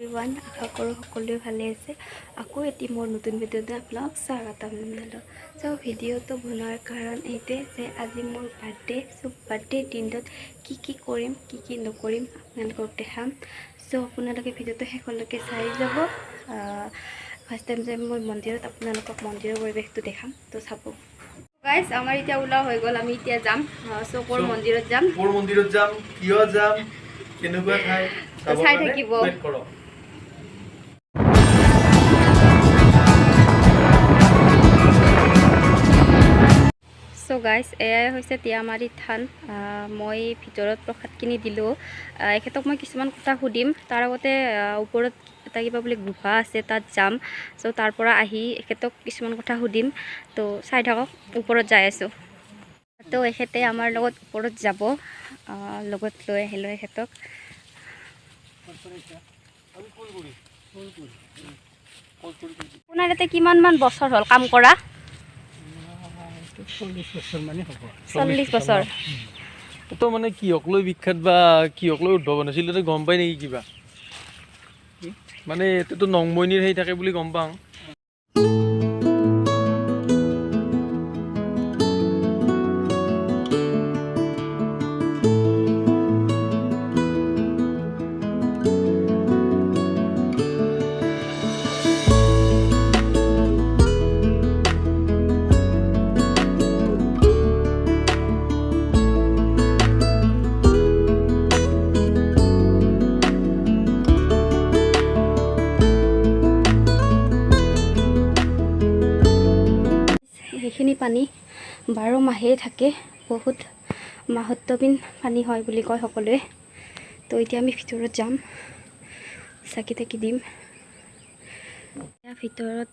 Everyone, আশা কৰোঁ সকলোৱে ভালে আছে। আকৌ এটি মোৰ নতুন ভিডিঅ'তে আপোনাক স্বাগতম জনালোঁ। ভিডিঅ'টো বনোৱাৰ কাৰণ এইটোৱে যে আজি মোৰ বাৰ্থডে। বাৰ্থডে দিনটোত কি কৰিম কি নকৰিম আপোনালোকক দেখাম। আপোনালোকে ভিডিঅ'টো শেষলৈকে চাই যাব। ফাৰ্ষ্ট টাইম যে মই মন্দিৰত আপোনালোকক মন্দিৰৰ পৰিৱেশটো দেখাম, চাব। গাইজ, আমাৰ এতিয়া ওলোৱা হৈ গ'ল, আমি এতিয়া যাম ক'ৰ মন্দিৰত যাম। ক'ৰ মন্দিৰত যাম, কিয় যাম, কেনেকুৱা ঠাই চাই থাকিব। গাইজ, এয়াই হৈছে তিয়ামাৰী থান। মই ভিতৰত প্ৰসাদখিনি দিলোঁ। এখেতক মই কিছুমান কথা সুধিম, তাৰ আগতে ওপৰত এটা কিবা বোলে গুহা আছে, তাত যাম। তাৰ পৰা আহি এখেতক কিছুমান কথা সুধিম। চাই থাকক, ওপৰত যাই আছোঁ। এখেতে আমাৰ লগত ওপৰত যাব, লগত লৈ আহিলোঁ এখেতক। আপোনাৰ ইয়াতে কিমানমান বছৰ হ'ল কাম কৰা? 40 বছৰ মানে হ'ব। 40 বছৰ। তো মানে কিহক লৈ বিখ্যাত বা কিহক লৈ উদ্ভাৱন আছিল তাতে গম পাই নেকি কিবা? মানে এতিয়াতো নংমৈনীৰ সেই থাকে বুলি গম পাওঁ। সেইখিনি পানী 12 মাহেই থাকে, বহুত মাহাত্ম্যহীন পানী হয় বুলি কয় সকলোৱে। এতিয়া আমি ভিতৰত যাম, চাকি তাকি দিম। ভিতৰত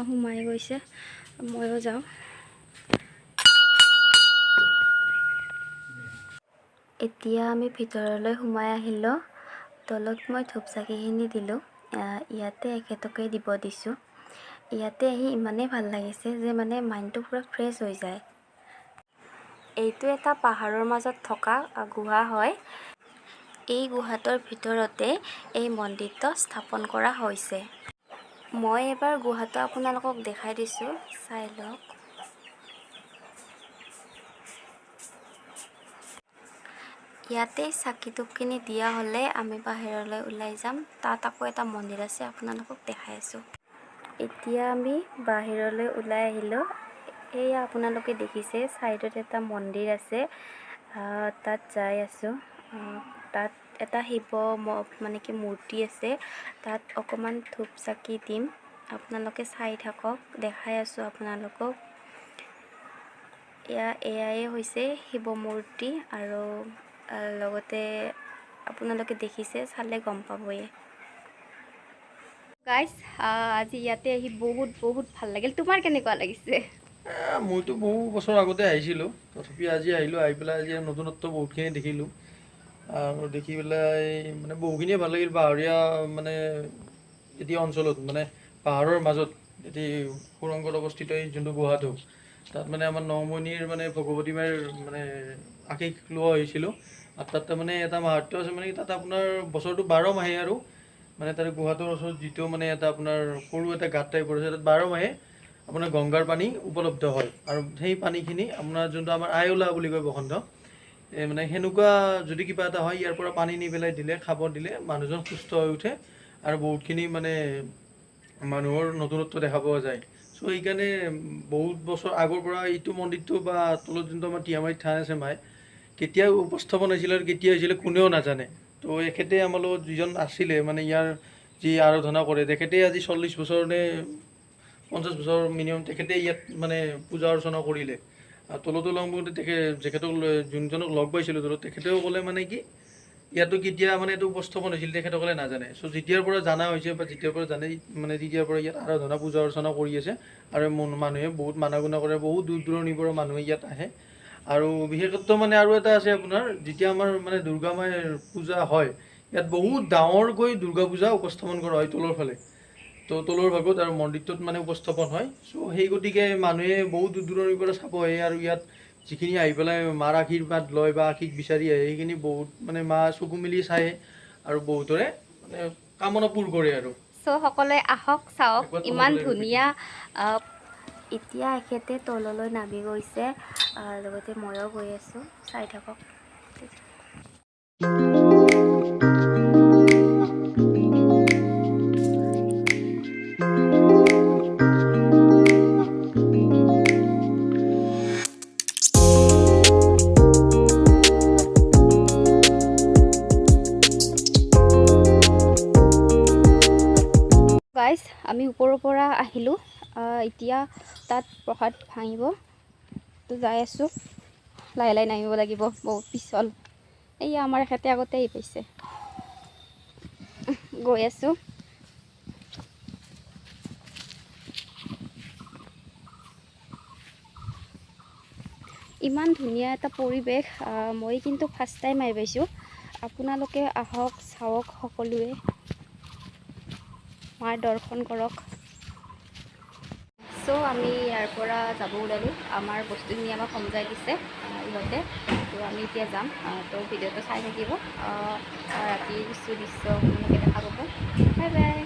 সোমাই গৈছে, ময়ো যাওঁ। এতিয়া আমি ভিতৰলৈ সোমাই আহিলোঁ। তলত মই ধূপ চাকিখিনি দিলোঁ, ইয়াতে এখেতকে দিব দিছোঁ। ইয়াতে আহি ইমানেই ভাল লাগিছে যে মাইণ্ডটো পুৰা ফ্ৰেছ হৈ যায়। এইটো এটা পাহাৰৰ মাজত থকা গুহা হয়। এই গুহাটোৰ ভিতৰতে এই মন্দিৰটো স্থাপন কৰা হৈছে। মই এবাৰ গুহাটো আপোনালোকক দেখাই দিছোঁ, চাই লওক। ইয়াতে চাকি ধূপখিনি দিয়া হ'লে আমি বাহিৰলৈ ওলাই যাম। তাত আকৌ এটা মন্দিৰ আছে, আপোনালোকক দেখাই আছোঁ। এতিয়া আমি বাহিৰলৈ ওলাই আহিলোঁ। এয়া আপোনালোকে দেখিছে চাইডত এটা মন্দিৰ আছে, তাত যাই আছোঁ। তাত এটা শিৱ মূৰ্তি আছে, তাত অকণমান ধূপ চাকি দিম। আপোনালোকে চাই থাকক, দেখাই আছোঁ আপোনালোকক। এয়াই হৈছে শিৱ মূৰ্তি, আৰু লগতে আপোনালোকে দেখিছে, চালে গম পাবই। গাইজ, আজি ইয়াতে আহি বহুত ভাল লাগিল। তোমাৰ কেনেকুৱা লাগিছে? মইতো বহু বছৰ আগতে আহিছিলোঁ, তথাপি আজি আহিলোঁ। আহি পেলাই আজি নতুনত্ব বহুতখিনি দেখিলোঁ, আৰু দেখি পেলাই বহুখিনিয়ে ভাল লাগিল। পাহাৰীয়া এতিয়া অঞ্চলত পাহাৰৰ মাজত এটি সুৰংগত অৱস্থিত এই যোনটো গুহাটো, তাত আমাৰ নংমৈনীৰ ভগৱতী মাৰ আশীষ লোৱা হৈছিলোঁ। আৰু তাত এটা মাহাত্ম্য আছে, তাত আপোনাৰ বছৰটো 12 মাহে, আৰু তাৰে গুহাটোৰ ওচৰত যিটো এটা আপোনাৰ সৰু এটা গাঁত টাইপৰ আছে, তাত 12 মাহে আপোনাৰ গংগাৰ পানী উপলব্ধ হয়। আৰু সেই পানীখিনি আপোনাৰ যোনটো আমাৰ আইওলা বুলি কয় বসন্ত, সেনেকুৱা যদি কিবা এটা হয়, ইয়াৰ পৰা পানী নি পেলাই দিলে, খাব দিলে মানুহজন সুস্থ হৈ উঠে, আৰু বহুতখিনি মানুহৰ নতুনত্ব দেখা পোৱা যায়। সেইকাৰণে বহুত বছৰ আগৰ পৰা এইটো মন্দিৰটো বা তলত যোনটো আমাৰ তিয়ামাৰীত থান আছে মাই, কেতিয়া উপস্থাপন হৈছিলে আৰু কেতিয়া হৈছিলে কোনেও নাজানে। এখেতে আমাৰ লগত যিজন আছিলে, ইয়াৰ যি আৰাধনা কৰে, তেখেতে আজি 40 বছৰ নে 50 বছৰ মিনিমাম তেখেতে ইয়াত পূজা অৰ্চনা কৰিলে। আৰু তলতো লগ পাওঁতে তেখেতক যোনজনক লগ পাইছিলোঁ তলত, তেখেতেও ক'লে কি ইয়াতো কেতিয়া এইটো উপস্থাপন হৈছিল তেখেতসকলে নাজানে। যেতিয়াৰ পৰা জানা হৈছে বা যেতিয়াৰ পৰা জানে, তেতিয়াৰ পৰা ইয়াত আৰাধনা পূজা অৰ্চনা কৰি আছে, আৰু মানুহে বহুত মানা গুণা কৰে, বহুত দূৰ দূৰণিৰ পৰা মানুহে ইয়াত আহে। আৰু বিশেষত্ব আৰু এটা আছে আপোনাৰ, যেতিয়া আমাৰ দুৰ্গা মাৰ পূজা হয়, ইয়াত বহুত ডাঙৰকৈ দুৰ্গা পূজা উপস্থাপন কৰা হয় তলৰ ফালে, তলৰ ভাগত, আৰু মন্দিৰটোত উপস্থাপন হয়। সেই গতিকে মানুহে বহুত দূৰ দূৰণিৰ পৰা চাব আহে, আৰু ইয়াত যিখিনি আহি পেলাই মাৰ আশীৰ্বাদ লয় বা আশীষ বিচাৰি আহে, সেইখিনি বহুত মা চকু মেলি চায়, আৰু বহুতৰে কামনা পূৰ কৰে আৰু চ' সকলোৱে আহক চাওক একবাৰ ইমান তললৈ ধুনীয়া এতিয়া এখেতে তললৈ নামি গৈছে লগতে ময়ো গৈ আছোঁ চাই থাকক গাইজ আমি ওপৰৰ পৰা আহিলোঁ এতিয়া তাত প্ৰসাদ ভাঙিব তো যাই আছোঁ লাহে লাহে নামিব লাগিব বহুত পিছল এয়া আমাৰ এখেতে আগতে আহি পাইছে গৈ আছোঁ ইমান ধুনীয়া এটা পৰিৱেশ মই কিন্তু ফাৰ্ষ্ট টাইম আহি পাইছোঁ আপোনালোকে আহক চাওক সকলোৱে মাৰ দৰ্শন কৰক চ' আমি ইয়াৰ পৰা যাব ওলালোঁ আমাৰ বস্তুখিনি আমাক সমজাই দিছে ইহঁতে তো আমি এতিয়া যাম তো ভিডিঅ'টো চাই থাকিব ৰাতিৰ কিছু দৃশ্য আপোনালোকে দেখা পাব বাই বাই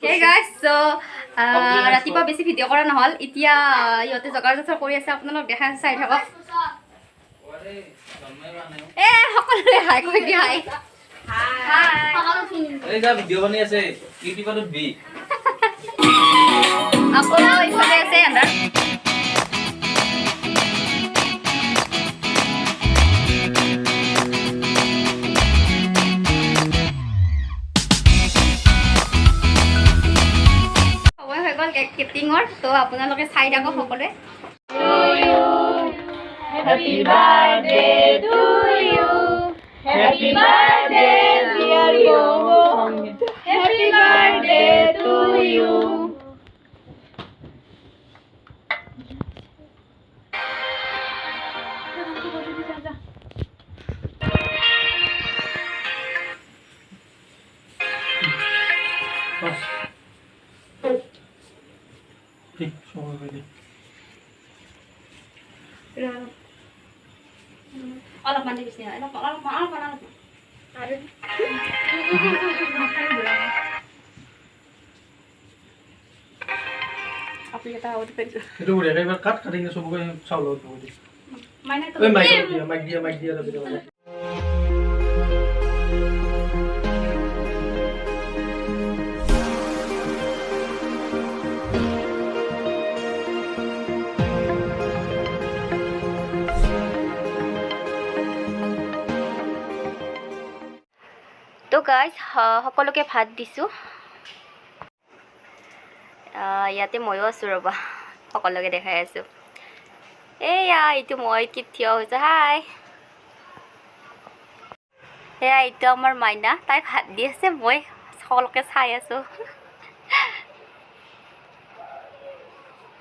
হে গাইজ চ' ৰাতিপুৱা বেছি ভিডিঅ' কৰা নহ'ল এতিয়া ইহঁতে জগাৰ জোথৰ কৰি আছে আপোনালোক দেখা চাই থাকক সকলোৱে হাই কৈ দিয়া হাই ভিডিঅ' বনাই আছে ইউটিউবত বি আকৌ ইফালে আছে আন্ধাৰ সময় হৈ গ'ল কেক কাটিঙৰ তো আপোনালোকে চাই থাকক সকলোৱে Happy birthday to you. Happy birthday, dear Yogo. Happy birthday to you. ঠিক সময় হয়নি অলপমান দিছে অলপমান আৰু আপুনি এটা আউট পাইছো সেইটো বঢ়িয়া এইবাৰ কাটি কিনে চবকে চাউল লগত থৈ দিম মানে এই মাইক দিয়া তাতে দিব তো গাইজ সকলোকে ভাত দিছোঁ ইয়াতে ময়ো আছোঁ ৰ'বা সকলোকে দেখাই আছোঁ এয়া এইটো মই কি থিয় হৈছোঁ হাই সেয়া এইটো আমাৰ মাইনা তাই ভাত দি আছে মই সকলোকে চাই আছোঁ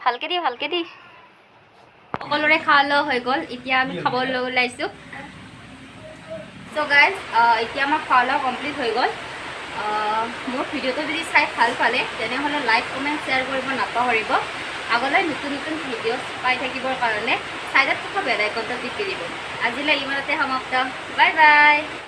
ভালকে দি সকলোৰে খোৱা লোৱা হৈ গ'ল এতিয়া আমি খাবলৈ ওলাইছোঁ চ' গাইজ এতিয়া আমাৰ খোৱা লোৱা কমপ্লিট হৈ গ'ল মোৰ ভিডিঅ'টো যদি চাই ভাল পালে তেনেহ'লে লাইক কমেণ্ট শ্বেয়াৰ কৰিব নাপাহৰিব আগলৈ নতুন নতুন ভিডিঅ' পাই থাকিবৰ কাৰণে ছাইডত থকা বেল আইকনটো টিপি দিব আজিলৈ ইমানতে সমাপ্ত বাই বাই